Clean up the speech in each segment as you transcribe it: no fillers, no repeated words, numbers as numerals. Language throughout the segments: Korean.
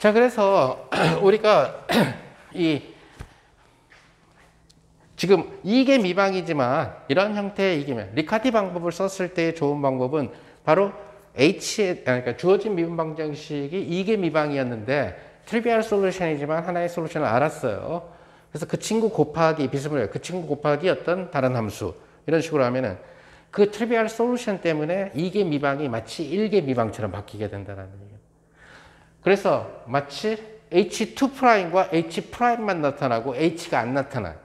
자, 그래서 우리가 지금 이게 미방이지만 이런 형태의 이기면 리카티 방법을 썼을 때 좋은 방법은 바로 그러니까 주어진 미분 방정식이 이게 미방이었는데 트리비얼 솔루션이지만 하나의 솔루션을 알았어요. 그래서 그 친구 곱하기 비스무리해. 그 친구 곱하기 어떤 다른 함수 이런 식으로 하면은 그 트리비얼 솔루션 때문에 이게 미방이 마치 1개 미방처럼 바뀌게 된다는 얘기예요. 그래서 마치 H2'과 H'만 나타나고 H가 안 나타나요.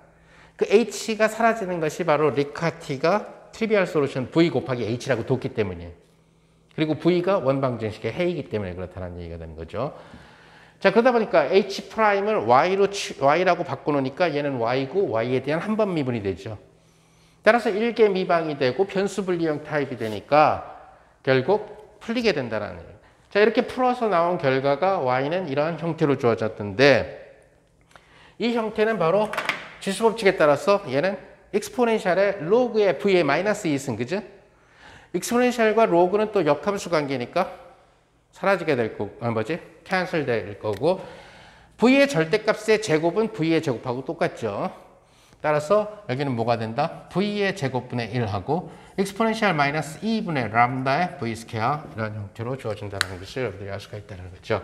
그 H가 사라지는 것이 바로 리카티가 트리비얼 솔루션 V 곱하기 H라고 뒀기 때문이에요. 그리고 V가 원방정식의 해이기 때문에 그렇다는 얘기가 되는 거죠. 자, 그러다 보니까 H'을 Y라고 바꿔놓으니까 얘는 Y고 Y에 대한 한번 미분이 되죠. 따라서 1개 미방이 되고 변수 분리형 타입이 되니까 결국 풀리게 된다는 얘기예요. 자, 이렇게 풀어서 나온 결과가 Y는 이러한 형태로 주어졌는데 이 형태는 바로 지수법칙에 따라서 얘는 익스포넨셜의 로그의 V의 마이너스 2승, 그죠? 익스포넨셜과 로그는 또 역함수 관계니까 사라지게 될 거고, 캔슬 될 거고, V의 절대값의 제곱은 V의 제곱하고 똑같죠. 따라서 여기는 뭐가 된다? V의 제곱분의 1하고 익스포넨셜 마이너스 2분의 람다의 V 스퀘어 이런 형태로 주어진다는 것을 여러분들이 알 수가 있다는 거죠.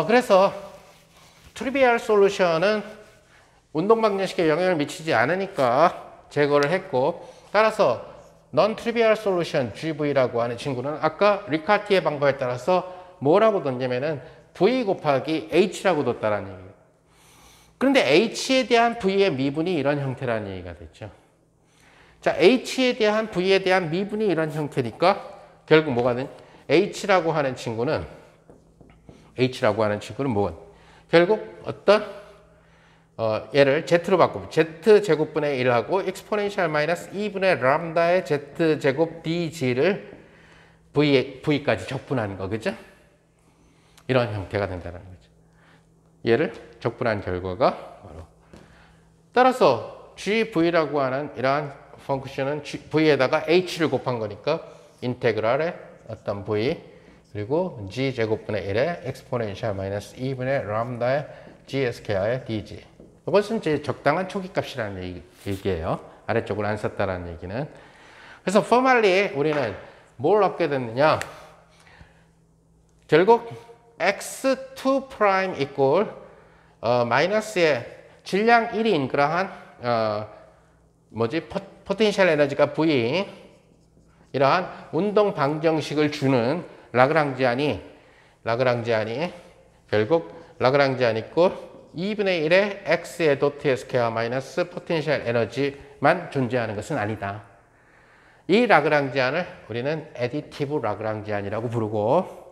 그래서 트리비얼 솔루션은 운동 방정식에 영향을 미치지 않으니까 제거를 했고, 따라서 non trivial solution GV라고 하는 친구는 아까 리카티의 방법에 따라서 뭐라고 뒀냐면은 V 곱하기 H라고 뒀다라는 얘기예요. 그런데 H에 대한 V의 미분이 이런 형태라는 얘기가 됐죠. 자, H에 대한 V에 대한 미분이 이런 형태니까 결국 뭐가 된? H라고 하는 친구는 뭐가? 결국 어떤 얘를 Z로 바꾸면 Z제곱분의 1하고 exponential 마이너스 2분의 람다의 Z제곱 DG를 V까지 적분하는 거, 그죠? 이런 형태가 된다는 거죠. 얘를 적분한 결과가 바로. 따라서 GV라고 하는 이러한 펑크션은 V에다가 H를 곱한 거니까 인테그랄의 어떤 V 그리고 G제곱분의 1의 exponential 마이너스 2분의 람다의 GSK의 DG. 이것은 이제 적당한 초기값이라는 얘기예요. 아래쪽으로 안 썼다라는 얘기는. 그래서 포멀리 우리는 뭘 얻게 됐느냐? 결국 x2' 이꼴 마이너스의 질량 1인 그러한 포텐셜 에너지가 V 이러한 운동 방정식을 주는 라그랑지안이 결국 라그랑지안 이꼴 2분의 1의 x의 도트의 스퀘어 마이너스 포텐셜 에너지만 존재하는 것은 아니다. 이 라그랑지안을 우리는 애디티브 라그랑지안이라고 부르고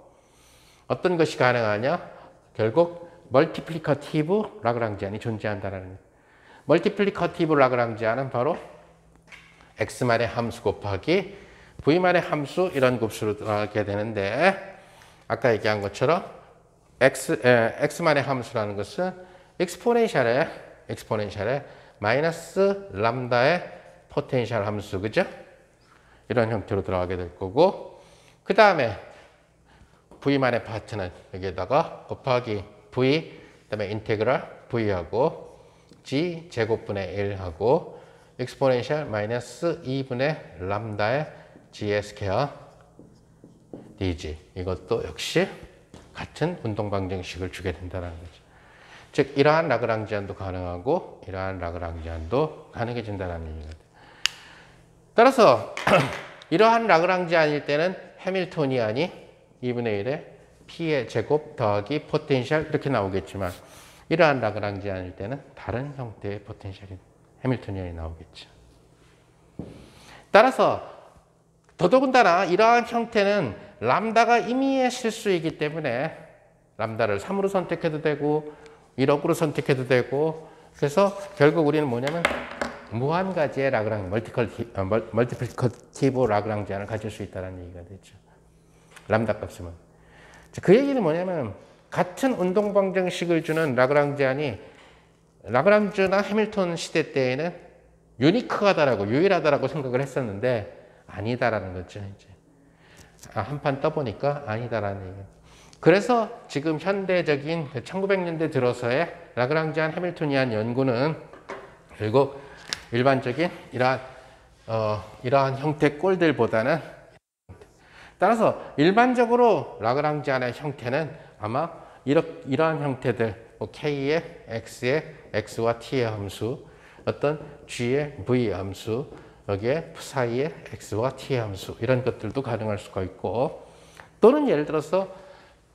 어떤 것이 가능하냐? 결국 멀티플리커티브 라그랑지안이 존재한다는 거예요. 멀티플리커티브 라그랑지안은 바로 x만의 함수 곱하기 v만의 함수 이런 곱수로 들어가게 되는데 아까 얘기한 것처럼 x만의 함수라는 것은 익스포넨셜의 마이너스 람다의 포텐셜 함수, 그죠? 이런 형태로 들어가게 될 거고, 그 다음에 v만의 파트는 여기에다가 곱하기 v, 그 다음에 인테그랄 v하고 g 제곱분의 1하고 익스포넨셜 마이너스 2분의 람다의 g의 스퀘어 dg. 이것도 역시 같은 운동 방정식을 주게 된다는 거죠. 즉 이러한 라그랑지안도 가능하고 이러한 라그랑지안도 가능해진다는 얘기가 돼요. 따라서 이러한 라그랑지안일 때는 해밀토니안이 2분의 1의 P의 제곱 더하기 포텐셜 이렇게 나오겠지만 이러한 라그랑지안일 때는 다른 형태의 포텐셜인 해밀토니안이 나오겠죠. 따라서 더더군다나 이러한 형태는 람다가 임의의 실수이기 때문에 람다를 3으로 선택해도 되고 1억으로 선택해도 되고 그래서 결국 우리는 뭐냐면 무한 가지의 멀티플리커티브 라그랑지안을 가질 수 있다는 얘기가 되죠. 람다 값이면. 그 얘기는 뭐냐면 같은 운동 방정식을 주는 라그랑지안이 라그랑주나 해밀턴 시대 때에는 유니크하다라고 유일하다라고 생각을 했었는데 아니다라는 거죠. 이제 한 판 떠보니까 아니다라는 얘기. 그래서 지금 현대적인 1900년대 들어서의 라그랑지안 해밀토니안 연구는 결국 일반적인 이러한 형태 꼴들보다는, 따라서 일반적으로 라그랑지안의 형태는 아마 이러한 형태들, K의 X의 X와 T의 함수, 어떤 G의 V 함수, 여기에 사이의 X와 T의 함수, 이런 것들도 가능할 수가 있고, 또는 예를 들어서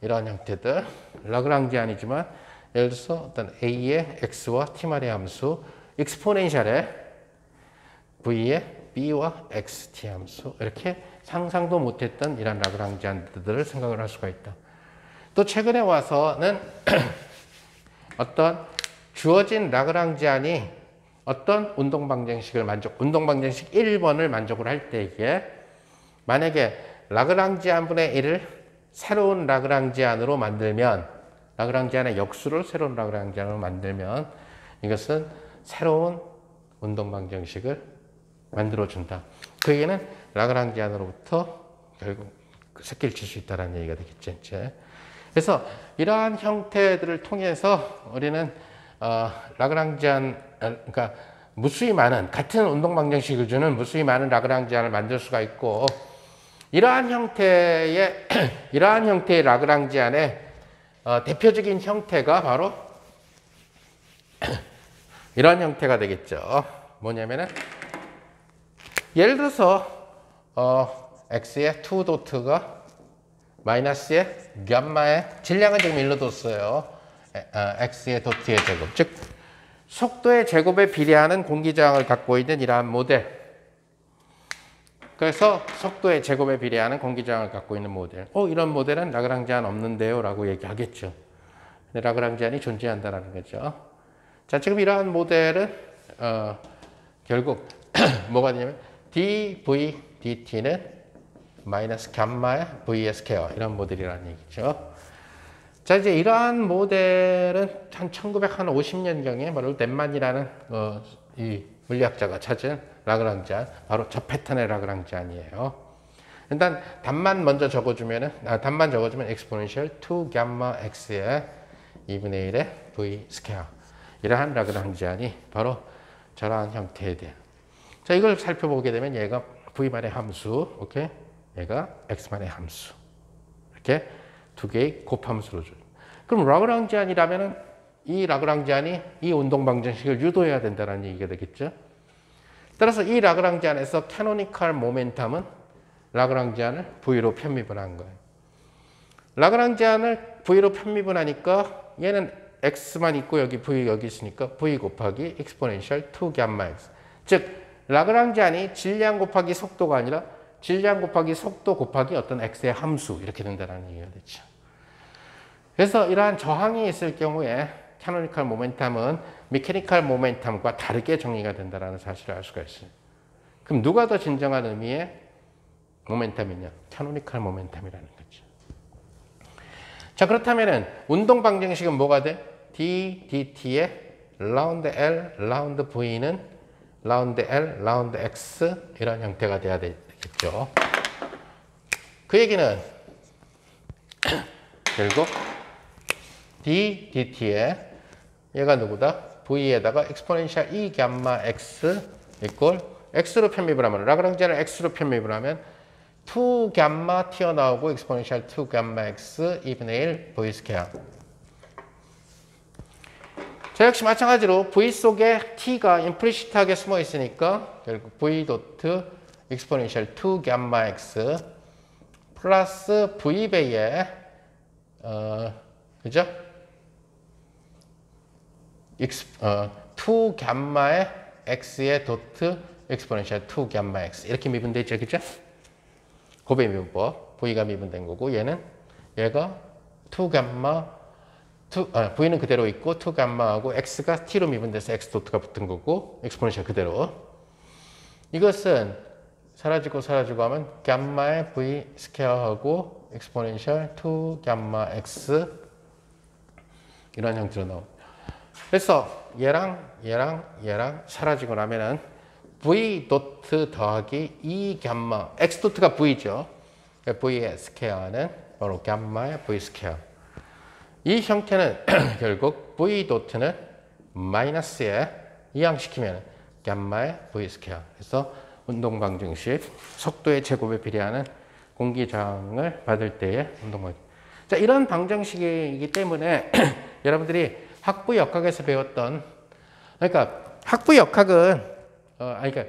이러한 형태들, 라그랑지안이지만 예를 들어서 어떤 A의 X와 T만의 함수, 익스포넨셜의 V의 B와 XT 함수, 이렇게 상상도 못했던 이런 라그랑지안들을 생각을 할 수가 있다. 또 최근에 와서는 어떤 주어진 라그랑지안이 어떤 운동방정식을 운동방정식 1번을 만족을 할 때에 만약에 라그랑지안 분의 1을 새로운 라그랑지안으로 만들면, 라그랑지안의 역수를 새로운 라그랑지안으로 만들면 이것은 새로운 운동방정식을 만들어준다. 그 얘기는 라그랑지안으로부터 결국 새끼를 칠 수 있다는 얘기가 되겠죠. 이제. 그래서 이러한 형태들을 통해서 우리는 라그랑지안, 그러니까 무수히 많은, 같은 운동방정식을 주는 무수히 많은 라그랑지안을 만들 수가 있고, 이러한 형태의 라그랑지안의 대표적인 형태가 바로 이런 형태가 되겠죠. 뭐냐면은 예를 들어서 x의 2 도트가 마이너스의 gamma의 질량은 지금 1로 뒀어요. x의 도트의 제곱, 즉 속도의 제곱에 비례하는 공기저항을 갖고 있는 이러한 모델. 그래서 속도의 제곱에 비례하는 공기저항을 갖고 있는 모델. 이런 모델은 라그랑지안 없는데요 라고 얘기하겠죠. 근데 라그랑지안이 존재한다는 거죠. 자, 지금 이러한 모델은 결국 뭐가 되냐면 dv dt는 마이너스 감마의 v의 스퀘어, 이런 모델이라는 얘기죠. 자, 이제 이러한 모델은 한 1950년경에 바로 넷만이라는 이 물리학자가 찾은 라그랑지안, 바로 저 패턴의 라그랑지안이에요. 일단 답만 적어주면 exponential 2 gamma x의 2분의 1의 v 스퀘어, 이러한 라그랑지안이 바로 저러한 형태에 대한. 자, 이걸 살펴보게 되면 얘가 v만의 함수, 오케이? 얘가 x만의 함수, 이렇게 두 개의 곱함수로 줘요. 그럼 라그랑지안이라면은 이 라그랑지안이 이 운동방정식을 유도해야 된다는 얘기가 되겠죠. 따라서 이 라그랑지안에서 캐노니컬 모멘텀은 라그랑지안을 V로 편미분 한 거예요. 라그랑지안을 V로 편미분 하니까 얘는 X만 있고 여기 V 여기 있으니까 V 곱하기 exponential 2 gamma X. 즉 라그랑지안이 질량 곱하기 속도가 아니라 질량 곱하기 속도 곱하기 어떤 X의 함수, 이렇게 된다는 얘기가 되죠. 그래서 이러한 저항이 있을 경우에 캐노니컬 모멘텀은 미케니컬 모멘텀과 다르게 정리가 된다는 사실을 알 수가 있어요. 그럼 누가 더 진정한 의미의 모멘텀이냐? 캐노니컬 모멘텀이라는 거죠. 자, 그렇다면은 운동 방정식은 뭐가 돼? d dt의 라운드 L, 라운드 V는 라운드 L, 라운드 X, 이런 형태가 돼야 되겠죠. 그 얘기는 결국 d dt의 얘가 누구다? V에다가 exponential e gamma x equal x로 편미분 하면, 라그랑지안을 x로 편미분 하면 2 gamma 튀어나오고 exponential 2 gamma x 2분의 1 V 스퀘어. 자, 역시 마찬가지로 V 속에 t가 임플리시트하게 숨어 있으니까 결국 V 도트 exponential 2 gamma x 플러스 V 배의 그죠? 2 gamma의 x의 도트 exponential 2 gamma x, 이렇게 미분되어 있죠, 그죠? 고배 미분법, V가 미분된 거고, 얘가 2 gamma, V는 그대로 있고 2 gamma하고 x가 t로 미분돼서 x 도트가 붙은 거고, exponential 그대로. 이것은 사라지고 하면 gamma의 V 스퀘어하고 exponential 2 gamma x, 이런 형태로 나옵니다. 그래서 얘랑 사라지고 나면은 V 도트 더하기 E gamma, X 도트가 V죠. V의 스퀘어는 바로 gamma의 v 스퀘어. 이 형태는 결국 v 도트는 마이너스에 이항시키면 gamma의 v 스퀘어. 그래서 운동 방정식 속도의 제곱에 비례하는 공기 저항을 받을 때의 운동 방정식. 자, 이런 방정식이기 때문에 여러분들이 학부 역학에서 배웠던, 그러니까 학부 역학은 그러니까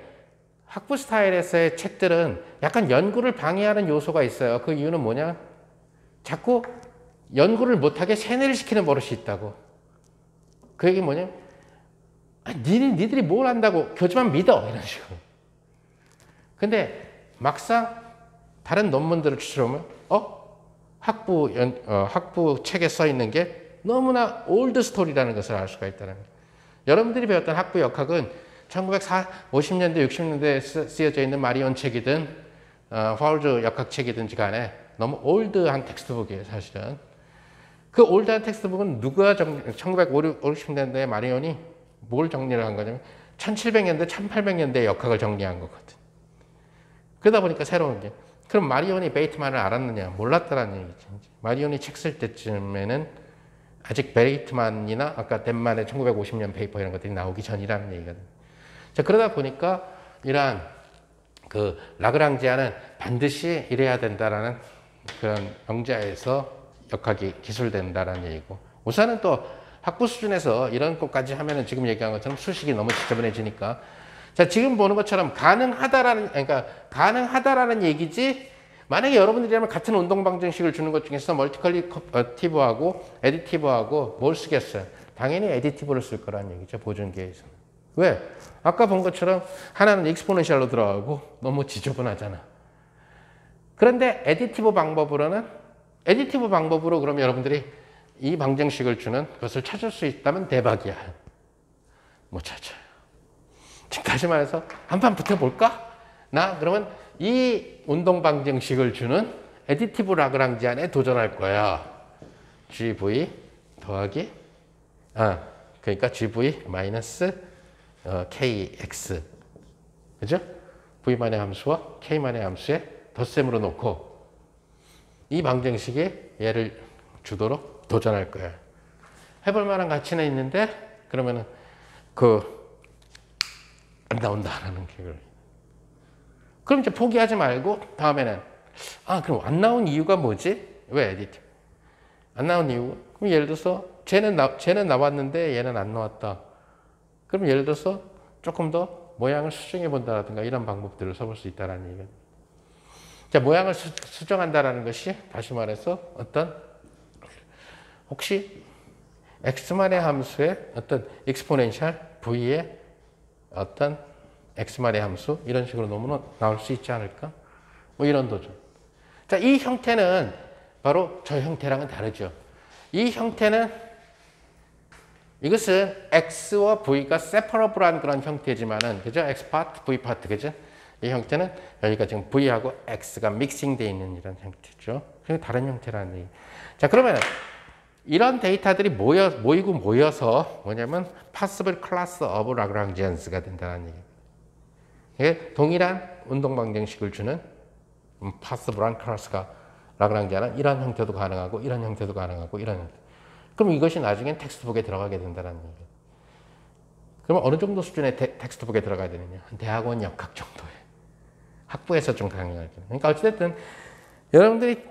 학부 스타일에서의 책들은 약간 연구를 방해하는 요소가 있어요. 그 이유는 뭐냐? 자꾸 연구를 못하게 세뇌를 시키는 버릇이 있다고. 그 얘기 뭐냐? 니들이 뭘 안다고 교주만 믿어 이런 식으로. 근데 막상 다른 논문들을 추출하면 학부 책에 써 있는 게 너무나 올드 스토리라는 것을 알 수가 있다는 거예요. 여러분들이 배웠던 학부 역학은 1950년대, 60년대에 쓰여져 있는 마리온 책이든 파울즈 역학 책이든지 간에 너무 올드한 텍스트북이에요, 사실은. 그 올드한 텍스트북은 누가 1950년대에 마리온이 뭘 정리를 한 거냐면 1700년대, 1800년대 역학을 정리한 거거든. 그러다 보니까 새로운 게. 그럼 마리온이 베이트만을 알았느냐? 몰랐다라는 얘기죠. 마리온이 책 쓸 때쯤에는 아직 베이트만이나 아까 덴만의 1950년 페이퍼 이런 것들이 나오기 전이라는 얘기거든요. 자, 그러다 보니까 이러한 그 라그랑지아는 반드시 이래야 된다라는 그런 명자에서 역학이 기술된다라는 얘기고, 우선은 또 학부 수준에서 이런 것까지 하면은 지금 얘기한 것처럼 수식이 너무 지저분해지니까, 자, 지금 보는 것처럼 가능하다라는 얘기지, 만약에 여러분들이라면 같은 운동 방정식을 주는 것 중에서 멀티컬리티브하고 에디티브하고 뭘 쓰겠어요? 당연히 에디티브를 쓸 거라는 얘기죠, 보존계에서는. 왜? 아까 본 것처럼 하나는 익스포넨셜로 들어가고 너무 지저분하잖아. 그런데 에디티브 방법으로 그럼 여러분들이 이 방정식을 주는 것을 찾을 수 있다면 대박이야. 못 찾아요. 지금 다시 말해서 한판 붙어볼까? 그러면 이 운동 방정식을 주는 에디티브 라그랑지안에 도전할 거야. GV 더하기 그러니까 GV 마이너스 KX, 그죠? V만의 함수와 K만의 함수에 덧셈으로 놓고 이 방정식에 얘를 주도록 도전할 거야. 해볼 만한 가치는 있는데 그러면은 안 나온다라는 계획을. 그럼 이제 포기하지 말고 다음에는 그럼 안 나온 이유가 뭐지? 왜 에디트? 안 나온 이유? 그럼 예를 들어서 쟤는 나왔는데 얘는 안 나왔다. 그럼 예를 들어서 조금 더 모양을 수정해 본다든가 이런 방법들을 써볼 수 있다는 얘기예요. 자, 모양을 수정한다라는 것이 다시 말해서 혹시 x만의 함수의 어떤 익스포넨셜 v의 어떤 x만의 함수 이런 식으로 놓으면 나올 수 있지 않을까? 뭐 이런 도전. 자, 이 형태는 바로 저 형태랑은 다르죠. 이 형태는 이것은 x와 v가 separable한 그런 형태지만은, 그죠? x 파트, v 파트, 그죠? 이 형태는 여기가 지금 v하고 x가 믹싱되어 있는 이런 형태죠. 그게 다른 형태라는 얘기. 자, 그러면 이런 데이터들이 모여서 뭐냐면 possible class of Lagrangians가 된다는 얘기. 이게 동일한 운동 방정식을 주는 possible한 클래스가 라그랑지아는 이런 형태도 가능하고 이런 형태도 가능하고 이런 형태. 그럼 이것이 나중엔 텍스트북에 들어가게 된다는 얘기예요. 그럼 어느 정도 수준의 텍스트북에 들어가야 되느냐? 대학원 역학 정도에. 학부에서 좀 강의할 때. 그러니까 어찌됐든 여러분들이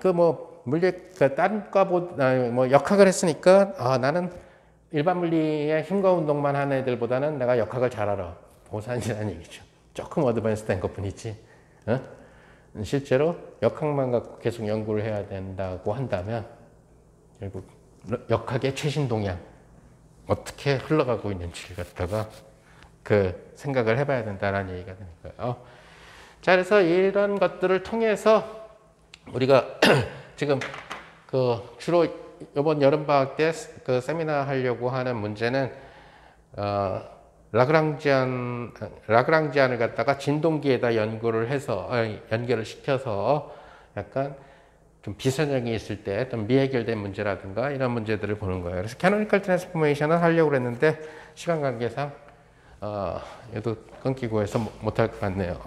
다른 과보다 역학을 했으니까 나는 일반 물리의 힘과 운동만 하는 애들보다는 내가 역학을 잘 알아. 보산이라는 얘기죠. 조금 어드밴스된 것 뿐이지. 실제로 역학만 갖고 계속 연구를 해야 된다고 한다면 결국 역학의 최신 동향 어떻게 흘러가고 있는지를 갖다가 생각을 해봐야 된다는 얘기가 되는 거예요. 자, 그래서 이런 것들을 통해서 우리가 지금 주로 이번 여름방학 때 세미나 하려고 하는 문제는 라그랑지안을 갖다가 진동기에다 연결을 시켜서 약간 좀 비선형이 있을 때 좀 미해결된 문제라든가 이런 문제들을 보는 거예요. 그래서 캐노니컬 트랜스포메이션을 하려고 그랬는데 시간 관계상 얘도 끊기고 해서 못할 것 같네요.